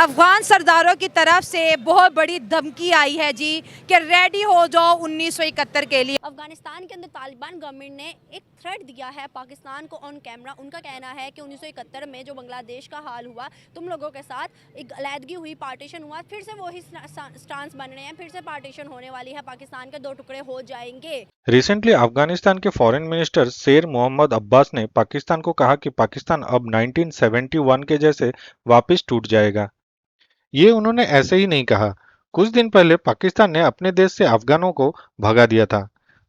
अफगान सरदारों की तरफ से बहुत बड़ी धमकी आई है जी कि रेडी हो जाओ 1971 के लिए। अफगानिस्तान के अंदर तालिबान गवर्नमेंट ने एक थ्रेट दिया है पाकिस्तान को ऑन कैमरा। उनका कहना है कि 1971 में जो बांग्लादेश का हाल हुआ, तुम लोगों के साथ एक अलहदगी हुई, पार्टीशन हुआ, फिर से वही स्टांस बन रहे हैं, फिर से पार्टीशन होने वाली है, पाकिस्तान के दो टुकड़े हो जाएंगे। रिसेंटली अफगानिस्तान के फॉरेन मिनिस्टर शेर मोहम्मद अब्बास ने पाकिस्तान को कहा कि पाकिस्तान अब 1971 के जैसे वापस टूट जाएगा। ये उन्होंने ऐसे ही नहीं कहा। कुछ दिन पहले पाकिस्तान ने अपने देश से अफगानों को भगा दिया था।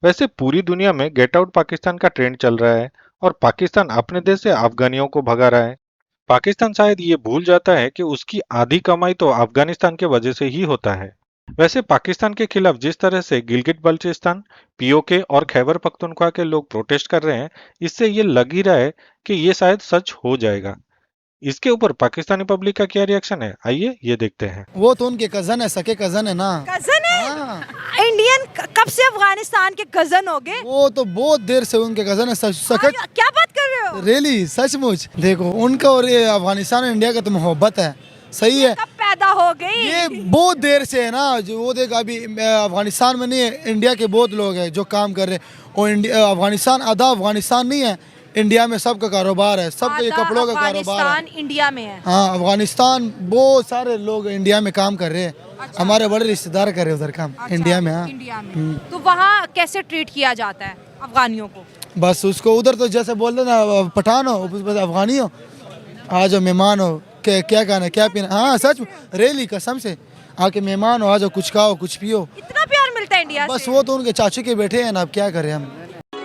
वैसे पूरी दुनिया में गेट आउट पाकिस्तान का ट्रेंड चल रहा है और पाकिस्तान अपने देश से अफगानियों को भगा रहा है। पाकिस्तान शायद ये भूल जाता है कि उसकी आधी कमाई तो अफगानिस्तान के वजह से ही होता है। वैसे पाकिस्तान के खिलाफ जिस तरह से गिलगिट बल्चिस्तान, पीओके और खैबर पख्तूनख्वा के लोग प्रोटेस्ट कर रहे हैं, इससे ये लग ही रहा है कि ये शायद सच हो जाएगा। इसके ऊपर पाकिस्तानी पब्लिक का क्या रिएक्शन है, आइए ये देखते हैं। वो तो उनके कजन है, सके कजन है ना। कजन है? हाँ। इंडियन कब से अफगानिस्तान के कजन हो गए? वो तो बहुत देर से उनके कजन है। सके क्या बात कर रहे हो? रियली सचमुच देखो, उनका और ये अफगानिस्तान और इंडिया का तो मोहब्बत है। सही है, कब पैदा हो गई? ये बहुत देर से है ना। जो वो देख, अभी अफगानिस्तान में नहीं है, इंडिया के बहुत लोग हैं जो काम कर रहे हैं। और अफगानिस्तान आधा अफगानिस्तान नहीं है, इंडिया में सबका कारोबार है, सबका ये कपड़ों का कारोबार है। इंडिया में है। हाँ, अफगानिस्तान बहुत सारे लोग इंडिया में काम कर रहे हैं। अच्छा। हमारे बड़े रिश्तेदार कर रहे हैं उधर काम। अच्छा, इंडिया में। हाँ, इंडिया में। तो वहाँ कैसे ट्रीट किया जाता है अफगानियों को? बस उसको उधर तो जैसे बोलते ना, पठान हो बस अफगानी हो, आ जाओ मेहमान हो, क्या खाना क्या पीना। हाँ सच, रेली कसम से आके मेहमान हो, आ जाओ, कुछ खाओ कुछ पियो। इतना प्यार मिलता है इंडिया बस से? वो तो उनके चाचू के बेटे हैं ना, अब क्या करें हम।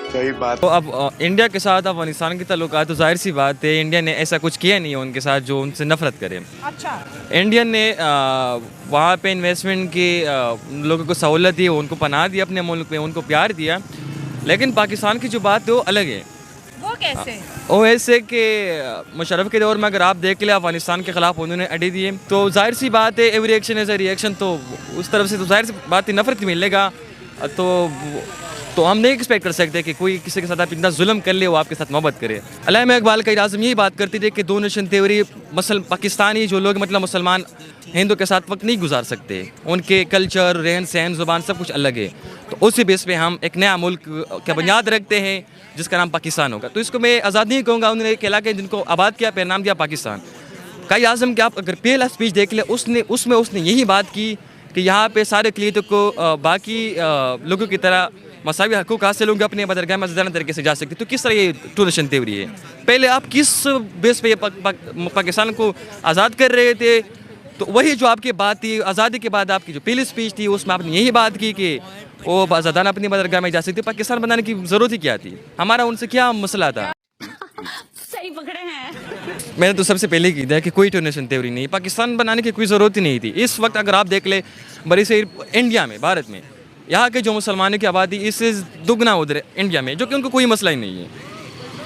सही बात। तो अब इंडिया के साथ अफगानिस्तान के ताल्लुकात, तो जाहिर सी बात है इंडिया ने ऐसा कुछ किया नहीं है उनके साथ जो उनसे नफरत करे। अच्छा। इंडियन ने वहाँ पे इन्वेस्टमेंट की लोगों को सहूलत दी, उनको पनाह दी अपने मुल्क में, उनको प्यार दिया। लेकिन पाकिस्तान की जो बात है वो अलग है। वो कैसे? वो ऐसे कि मुशर्रफ के दौर में अगर आप देख ले, अफगानिस्तान के खिलाफ उन्होंने अड्डे दिए, तो जाहिर सी बात है every action has a reaction, तो उस तरफ से तो जाहिर सी बात है नफरत मिलेगा। तो हम नहीं एक्सपेक्ट कर सकते कि कोई किसी के साथ आप इतना जुल्म कर ले वो आपके साथ मोहब्बत करे। अल्लामा इकबाल का आज़म यही बात करती थी कि दो नेशन थ्योरी, पाकिस्तानी जो लोग मतलब मुसलमान हिंदू के साथ वक्त नहीं गुजार सकते, उनके कल्चर, रहन सहन, ज़ुबान सब कुछ अलग है। तो उसी बेस पे हम एक नया मुल्क का बुनियाद रखते हैं जिसका नाम पाकिस्तान होगा। तो इसको मैं आज़ाद नहीं कहूँगा, उन्होंने एक इलाके जिनको आबाद किया, फिर नाम दिया पाकिस्तान। कायद आज़म के आप अगर पहला स्पीच देख ले, उसमें यही बात की कि यहाँ पे सारे अक़लियतों को बाकी लोगों की तरह मसावी हकूक़ हासिल होंगे, अपने बदरगाह में आज़ादाना तरीके से जा सकते। तो किस तरह ये टू नेशन थ्योरी है? पहले आप किस बेस पे पाकिस्तान को आज़ाद कर रहे थे? तो वही जो आपकी बात थी आज़ादी के बाद, आपकी जो पहली स्पीच थी उसमें आपने यही बात की कि वो आज़ादाना अपनी बदरगाह में जा सकते। पाकिस्तान बनाने की ज़रूरत ही क्या थी? हमारा उनसे क्या मसला था? सही पकड़े हैं। मैंने तो सबसे पहले की था कि कोई टू नेशन थ्योरी नहीं, पाकिस्तान बनाने की कोई ज़रूरत ही नहीं थी। इस वक्त अगर आप देख ले बड़ी से इंडिया में, भारत में, यहाँ के जो मुसलमानों की आबादी इससे दुगना उधर इंडिया में, जो कि उनको कोई मसला ही नहीं है।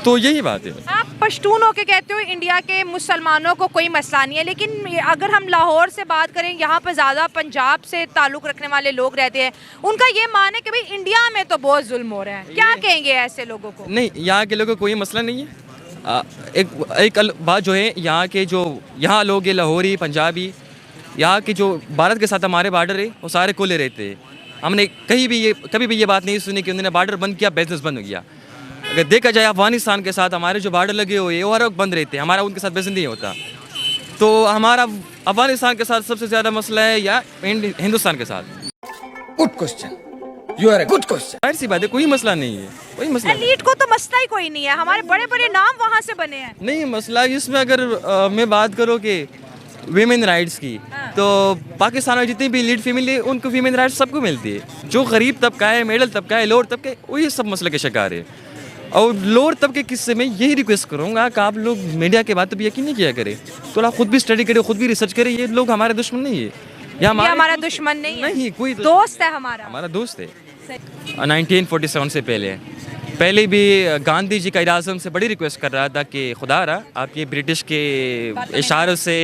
तो यही बात है। आप पश्तून होके कहते हो इंडिया के मुसलमानों को कोई मसला नहीं है, लेकिन अगर हम लाहौर से बात करें, यहाँ पर ज़्यादा पंजाब से ताल्लुक़ रखने वाले लोग रहते हैं, उनका ये मान है कि भाई इंडिया में तो बहुत जुल्म हो रहा है। क्या कहेंगे ऐसे लोगों को? नहीं, यहाँ के लोगों को कोई मसला नहीं है। एक बात जो है, यहाँ लोग हैं लाहौरी, पंजाबी, यहाँ के जो भारत के साथ हमारे बार्डर है वो सारे खुले रहते हैं। हमने कभी भी ये बात नहीं सुनी कि उन्होंने बार्डर बंद किया, बिजनेस बंद हो गया। अगर देखा जाए अफगानिस्तान के साथ हमारे जो बार्डर लगे हुए हैं वो हर वक्त बंद रहते हैं, हमारा उनके साथ बिजनेस नहीं होता। तो हमारा अफगानिस्तान के साथ सबसे ज़्यादा मसला है या हिंदुस्तान के साथ? Good question, you are a good question. जाहिर सी बात है कोई मसला नहीं है, कोई मसला नहीं। एलीट को तो मसला ही कोई नहीं है, हमारे बड़े बड़े नाम वहाँ से बने हैं। नहीं मसला इसमें, अगर मैं बात करूँ कि वीमेन राइट्स की, तो पाकिस्तान में जितनी भी लीड फीमेल है उनको वीमेन राइट्स सबको मिलती है। जो गरीब तबका है, मिडिल तबका है, लोअर तबका है, वही सब मसले के शिकार है। और लोअर तबके किस्से में यही रिक्वेस्ट करूँगा कि आप लोग मीडिया के बात पर यकीन नहीं किया करें, तो आप खुद भी स्टडी करें, खुद भी रिसर्च करें। ये लोग हमारे दुश्मन नहीं है, ये हमारा दुश्मन नहीं, कोई दोस्त है, हमारा दोस्त है। 1947 से पहले भी गांधी जी कायद आज़म से बड़ी रिक्वेस्ट कर रहा था कि खुदा रहा आप ये ब्रिटिश के इशारों से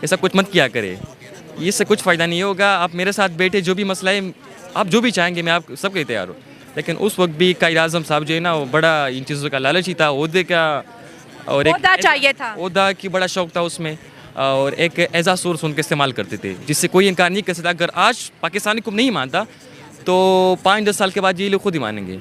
ऐसा कुछ मत किया करें, इससे कुछ फ़ायदा नहीं होगा। आप मेरे साथ बैठे, जो भी मसला है, आप जो भी चाहेंगे मैं आप सब के तैयार हूँ। लेकिन उस वक्त भी कायद आज़म साहब जो है ना, वो बड़ा इन चीज़ों का लालची था, ओहदे का, और एक चाहिए था, ओहदा की बड़ा शौक था उसमें। और एक एजा सोर्स उनका इस्तेमाल करते थे, जिससे कोई इनकार नहीं कर सकता। अगर आज पाकिस्तानी को नहीं मानता तो 5-10 साल के बाद ये लोग खुद ही मानेंगे।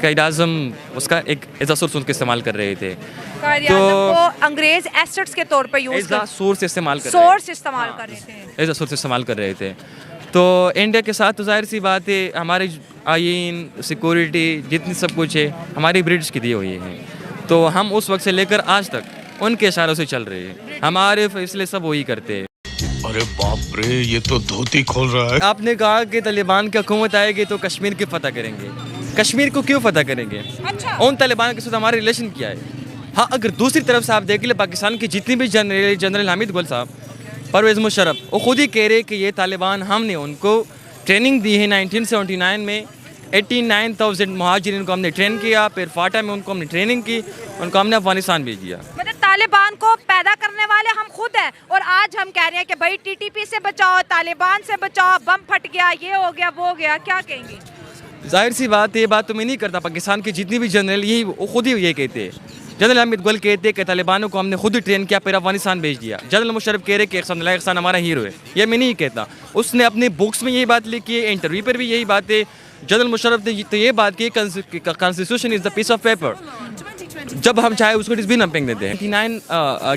कायद आज़म उसका एक एजा सोर्स उनका इस्तेमाल कर रहे थे, कायद आज़म को अंग्रेज एसेट्स के तौर पे यूज एजा सोर्स इस्तेमाल कर सोर्स इस्तेमाल कर रहे थे, एज अ सोर्स इस्तेमाल कर रहे थे। तो इंडिया के साथ तो जाहिर सी बात है हमारे आइन, सिक्योरिटी, जितनी सब कुछ है हमारी ब्रिटिश की दी हुई है। तो हम उस वक्त से लेकर आज तक उनके इशारों से चल रहे हैं, हमारे फैसले सब वही करते हैं। अरे बाप रे, ये तो धोती खोल रहा है। आपने कहा कि तालिबान की हुकूमत आएगी तो कश्मीर की फतह करेंगे। कश्मीर को क्यों फतह करेंगे? अच्छा, उन तालिबान के साथ हमारे रिलेशन क्या है? हाँ, अगर दूसरी तरफ से आप देख ले, पाकिस्तान की जितनी भी जनरल हामिद गुल साहब, परवेज़ मुशर्रफ, वो खुद ही कह रहे कि ये तालिबान, हमने उनको ट्रेनिंग दी है 1979 में। 89,000 मुहाजिरीन को हमने ट्रेन किया, फिर फाटा में उनको हमने ट्रेनिंग की, उनको हमने अफगानिस्तान भेज दिया। मतलब तालिबान को पैदा करने वाले हम खुद हैं, और आज हम कह रहे हैं कि भाई टीटीपी से बचाओ, तालिबान से बचाओ, बम फट गया, ये हो गया, वो हो गया। क्या कहेंगे? जाहिर सी बात है, ये बात तो मैं नहीं करता। पाकिस्तान के जितनी भी जनरल यही खुद ही ये कहते हैं। जनरल हामिद गुल कहते हैं कि तालिबानों को हमने खुद ही ट्रेन किया, फिर अफगानिस्तान भेज दिया। जनरल मुशर्रफ कह रहे कि एहसान हमारा हीरो है। ये मैं नहीं कहता, उसने अपने बुक्स में यही बात लिखी है, इंटरव्यू पर भी यही बात है। जनरल मुशर्रफ ने तो ये बात की, constitution is the piece of paper, जब हम चाहे उसको डिस्बिन हम फेंक देते हैं। 79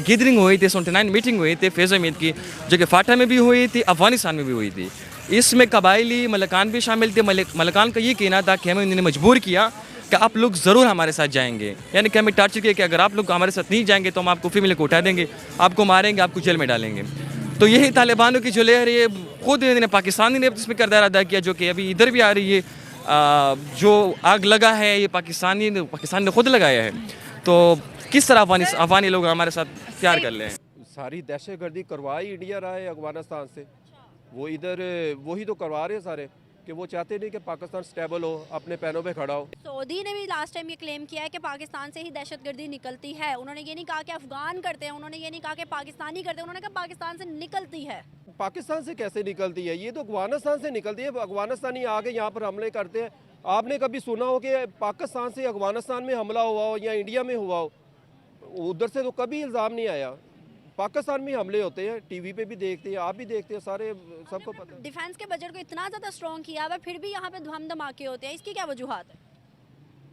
गैदरिंग हुई थी, 79 मीटिंग हुई थी फैज़ हमीद की, जो कि फाटा में भी हुई थी, अफगानिस्तान में भी हुई थी। इसमें कबायली मलकान भी शामिल थे। मलकान का ये कहना था कि हमें उन्होंने मजबूर किया कि आप लोग ज़रूर हमारे साथ जाएंगे, यानी कि हमें टार्चर किया कि अगर आप लोग हमारे साथ नहीं जाएंगे तो हम आपको फीमेल को उठा देंगे, आपको मारेंगे, आपको जेल में डालेंगे। तो यही तालिबानों की जो लहर है, खुद इन्होंने पाकिस्तानी ने इसमें किरदार अदा किया, जो कि अभी इधर भी आ रही है। जो आग लगा है ये पाकिस्तान ने खुद लगाया है। तो किस तरह अफगानी लोग हमारे साथ प्यार कर लें? सारी दहशतगर्दी करवाई इंडिया रहा है अफगानिस्तान से, वो इधर वही तो करवा रहे हैं सारे, कि वो चाहते नहीं कि पाकिस्तान स्टेबल हो, अपने पैरों पे खड़ा हो। सऊदी ने भी लास्ट टाइम ये क्लेम किया है कि पाकिस्तान से ही दहशतगर्दी निकलती है। उन्होंने ये नहीं कहा कि अफगान करते हैं, उन्होंने ये नहीं कहा कि पाकिस्तानी करते हैं, उन्होंने कहा पाकिस्तान से निकलती है। पाकिस्तान से कैसे निकलती है? ये तो अफगानिस्तान से निकलती है। अफगानिस्तानी आके यहाँ पर हमले करते हैं। आपने कभी सुना हो कि पाकिस्तान से अफगानिस्तान में हमला हुआ हो या इंडिया में हुआ हो? उधर से तो कभी इल्ज़ाम नहीं आया। पाकिस्तान में हमले होते हैं, टीवी पे भी देखते हैं, आप भी देखते हैं, सारे सबको पता है। डिफेंस के बजट को इतना ज़्यादा स्ट्रॉन्ग किया हुआ, फिर भी यहाँ पे धम धमाके होते हैं, इसकी क्या वजूहत है?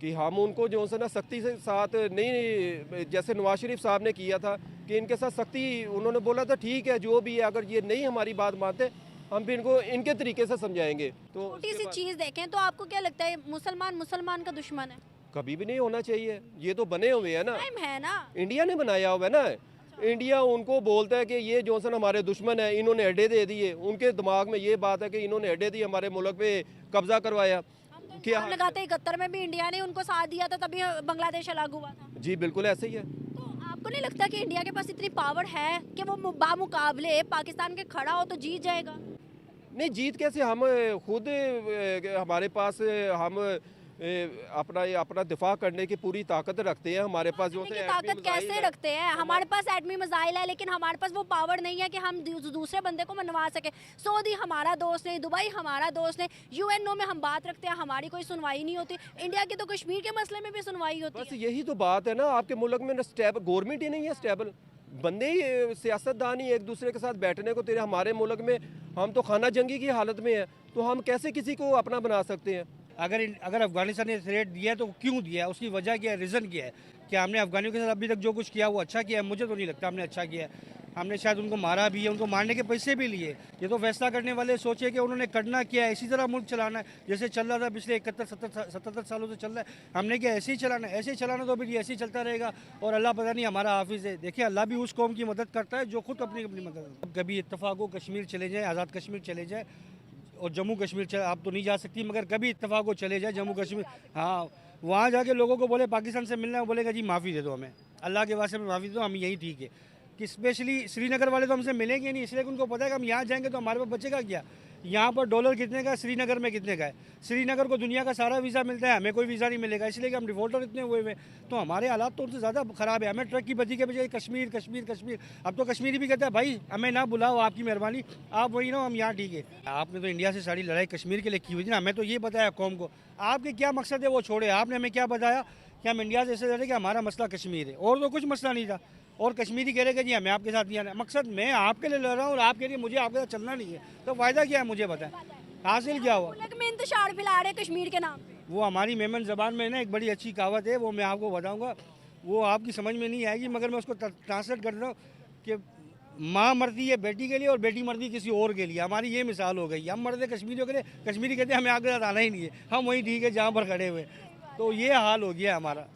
कि हम उनको जो है ना सख्ती से साथ नहीं, जैसे नवाज शरीफ साहब ने किया था कि इनके साथ सख्ती, उन्होंने बोला था ठीक है जो भी है, अगर ये नहीं हमारी बात मानते हम भी इनको इनके तरीके से समझाएंगे। तो छोटी सी चीज़ देखें तो आपको क्या लगता है मुसलमान का दुश्मन है? कभी भी नहीं होना चाहिए, ये तो बने हुए हैं ना, टाइम है ना, इंडिया ने बनाया हुआ है ना। इंडिया उनको बोलता है कि ये जॉनसन हमारे दुश्मन है, इन्होंने अड्डे दे दिए। उनके दिमाग में ये बात है कि इन्होंने अड्डे दिए, हमारे मुल्क पे कब्जा करवाया। क्या लगाते 71 में भी इंडिया ने उनको साथ दिया था, तभी बांग्लादेश अलग हुआ था। जी बिल्कुल ऐसे ही है। तो आपको नहीं लगता कि इंडिया के पास इतनी पावर है कि वो बामुकाबले पाकिस्तान के खड़ा हो तो जीत जाएगा? नहीं, जीत कैसे? हम खुद हमारे पास हम अपना दिफा करने की पूरी ताकत रखते हैं। हमारे पास जो है ताकत कैसे रखते हैं? हमारे पास एटमी मिसाइल है, लेकिन हमारे पास वो पावर नहीं है कि हम दूसरे बंदे को मनवा सके। सऊदी हमारा दोस्त नहीं, दुबई हमारा दोस्त नहीं, यूएनओ में हम बात रखते हैं, हमारी कोई सुनवाई नहीं होती। इंडिया की तो कश्मीर के मसले में भी सुनवाई होती है। बस यही तो बात है ना, आपके मुल्क में गवर्नमेंट ही नहीं है स्टेबल, बंदे ही सियासतदान ही एक दूसरे के साथ बैठने को तेरे। हमारे मुल्क में हम तो खाना जंगी की हालत में है, तो हम कैसे किसी को अपना बना सकते हैं? अगर अफगानिस्तान ने थ्रेट दिया है तो क्यों दिया है, उसकी वजह क्या है, रीज़न क्या है? क्या हमने अफगानियों के साथ अभी तक जो कुछ किया वो अच्छा किया है? मुझे तो नहीं लगता हमने अच्छा किया है। हमने शायद उनको मारा भी है, उनको मारने के पैसे भी लिए। ये तो फैसला करने वाले सोचे कि उन्होंने करना क्या है, इसी तरह मुल्क चलाना है जैसे चल रहा था पिछले 71-77 सालों से चल रहा है। हमने क्या ऐसे ही चलाना है? ऐसे ही चलाना तो फिर ये ऐसे ही चलता रहेगा और अल्लाह पता नहीं हमारा हाफिज़ है। देखिए, अल्लाह भी उस कौम की मदद करता है जो खुद अपनी मदद। कभी इत्तफाक हो कश्मीर चले जाए, आज़ाद कश्मीर चले जाए, और जम्मू कश्मीर आप तो नहीं जा सकती, मगर कभी इत्तफाक हो चले जाए जम्मू कश्मीर, हाँ, वहाँ जाके लोगों को बोले पाकिस्तान से मिलना है, बोलेगा जी माफ़ी दे दो हमें, अल्लाह के वास्ते में माफ़ी दे दो, हम यही ठीक है। कि स्पेशली श्रीनगर वाले तो हमसे मिलेंगे नहीं, इसलिए उनको पता है कि हम यहाँ जाएंगे तो हमारे पास बचेगा क्या। यहाँ पर डॉलर कितने का, श्रीनगर में कितने का है? श्रीनगर को दुनिया का सारा वीज़ा मिलता है, हमें कोई वीज़ा नहीं मिलेगा, इसलिए कि हम डिफॉल्टर इतने हुए हुए। तो हमारे हालात तो उनसे ज़्यादा ख़राब है। हमें ट्रक की बत्ती के बजाय कश्मीर कश्मीर कश्मीर। अब तो कश्मीरी भी कहता है भाई हमें ना बुलाओ, आपकी मेहरबानी, आप वही ना, हम यहाँ ठीक है। आपने तो इंडिया से सारी लड़ाई कश्मीर के लिए की हुई थी ना, हमें तो ये बताया कौम को। आपके क्या मकसद है वो छोड़े, आपने हमें क्या बताया कि हम इंडिया से ऐसे लड़ रहे कि हमारा मसला कश्मीर है, और तो कुछ मसला नहीं था। और कश्मीरी कह रहे कि जी हमें आपके साथ नहीं आना। मकसद मैं आपके लिए लड़ रहा हूँ और आपके लिए मुझे आपके साथ चलना नहीं है, तो फ़ायदा क्या है मुझे बताएं, हासिल क्या हुआ? में इंतशार फैला रहे कश्मीर के नाम पे। वो हमारी मेमन ज़बान में ना एक बड़ी अच्छी कहावत है, वो मैं आपको बताऊँगा, वो आपकी समझ में नहीं आएगी, मगर मैं उसको ट्रांसलेट कर रहा हूँ कि माँ मरती है बेटी के लिए और बेटी मरती है किसी और के लिए। हमारी ये मिसाल हो गई, हम मरते कश्मीरियों के लिए, कश्मीरी कहते हैं हमें आपके साथ आना ही नहीं है, हम वहीं ठीक है जहाँ पर खड़े हुए। तो ये हाल हो गया हमारा।